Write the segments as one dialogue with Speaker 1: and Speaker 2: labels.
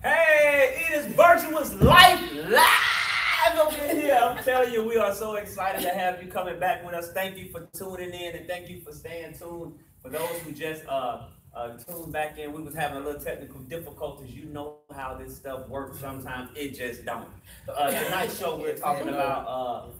Speaker 1: Hey, it is Virtuous Life live over here. I'm telling you, we are so excited to have you coming back with us. Thank you for tuning in and thank you for staying tuned. For those who just tuned back in, we was having a little technical difficulties. You know how this stuff works. Sometimes it just don't. Tonight's show we're talking about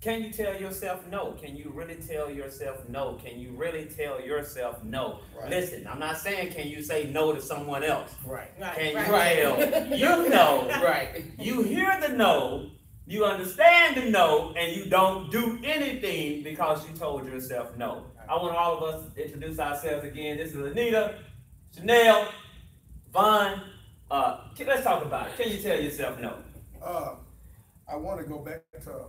Speaker 1: can you tell yourself no? Can you really tell yourself no? Can you really tell yourself no? Right. Listen, I'm not saying can you say no to someone else.
Speaker 2: Right.
Speaker 1: Can you tell you no?
Speaker 2: Right.
Speaker 1: You hear the no, you understand the no, and you don't do anything because you told yourself no. I want all of us to introduce ourselves again. This is Anita, Chanel, Vaughn. Let's talk about it. Can you tell yourself no?
Speaker 3: I want to go back to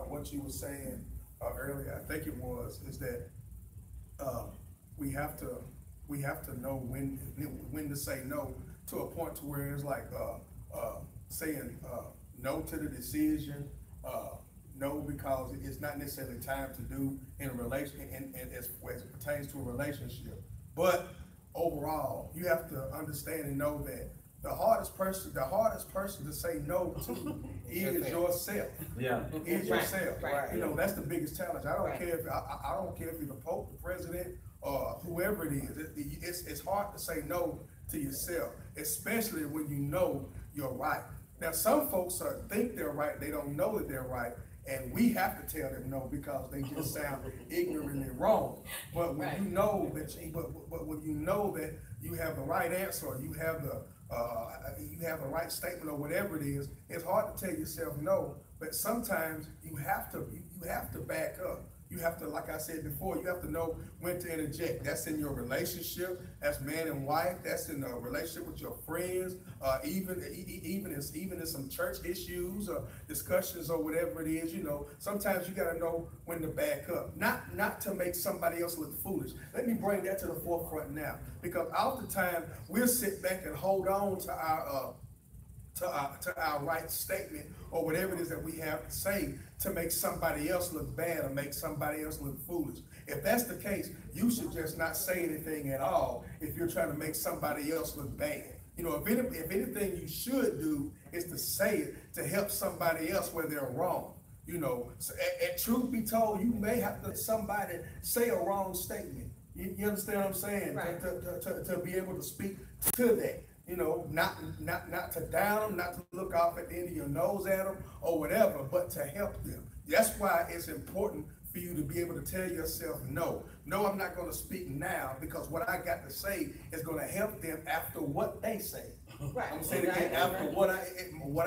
Speaker 3: what you were saying earlier. I think it was is that we have to know when to say no to a point to where it's like saying no to the decision, no because it's not necessarily time to do in a relation and as it pertains to a relationship. But overall, you have to understand and know that the hardest person to say no to is yourself.
Speaker 1: Yeah,
Speaker 3: is yourself.
Speaker 2: Right.
Speaker 3: You know, that's the biggest challenge. I don't care if I don't care if you're the Pope, the president, or whoever it is. It's hard to say no to yourself, especially when you know you're right. Now, some folks think they're right; they don't know that they're right, and we have to tell them no because they just sound ignorantly wrong. But when you know that, but when you know that you have the right answer, or you have the right statement or whatever it is, it's hard to tell yourself no, but sometimes you have to back up. You have to, like I said before, you have to know when to interject. That's in your relationship, that's man and wife, that's in a relationship with your friends, even in some church issues or discussions or whatever it is. You know, sometimes you gotta know when to back up, not to make somebody else look foolish. Let me bring that to the forefront now, because oftentimes we'll sit back and hold on to our right statement or whatever it is that we have to say to make somebody else look bad or make somebody else look foolish. If that's the case, you should just not say anything at all if you're trying to make somebody else look bad. You know, if anything you should do is to say it to help somebody else where they're wrong. You know, so, and truth be told, you may have to somebody say a wrong statement. You understand what I'm saying?
Speaker 2: Right.
Speaker 3: To be able to speak to that. You know, not to down them, not to look off at the end of your nose at them or whatever, but to help them. That's why it's important for you to be able to tell yourself no. No, I'm not going to speak now because what I got to say is going to help them after what they say.
Speaker 2: Right.
Speaker 3: I'm saying again, after what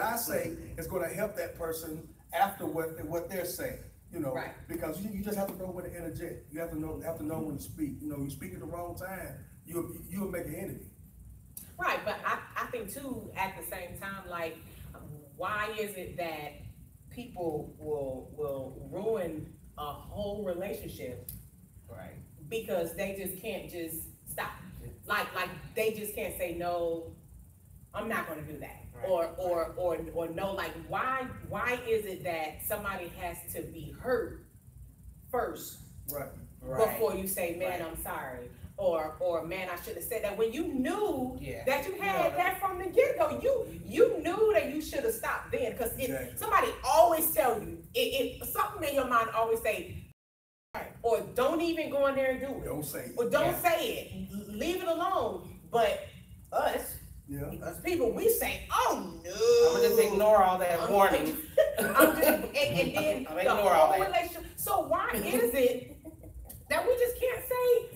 Speaker 3: I say is going to help that person after what they're saying. You know, because you just have to know when to interject. You have to know when to speak. You know, you speak at the wrong time, you'll make an enemy.
Speaker 2: Right, but I think too, at the same time, like, why is it that people will ruin a whole relationship? Right. Because they just can't just stop. Like they just can't say no, I'm not gonna do that. Right. Or no, like why is it that somebody has to be hurt first before you say, man, I'm sorry? Or man, I should have said that, when you knew that you had that from the get-go. You knew that you should have stopped then, because somebody always tell you, if something in your mind always say, or don't even go in there and do it.
Speaker 3: Don't say it.
Speaker 2: Or don't say it. Leave it alone. But us people, we say, oh no.
Speaker 4: I'm gonna just ignore all that warning.
Speaker 2: and then the whole relationship. So why is it that we just can't say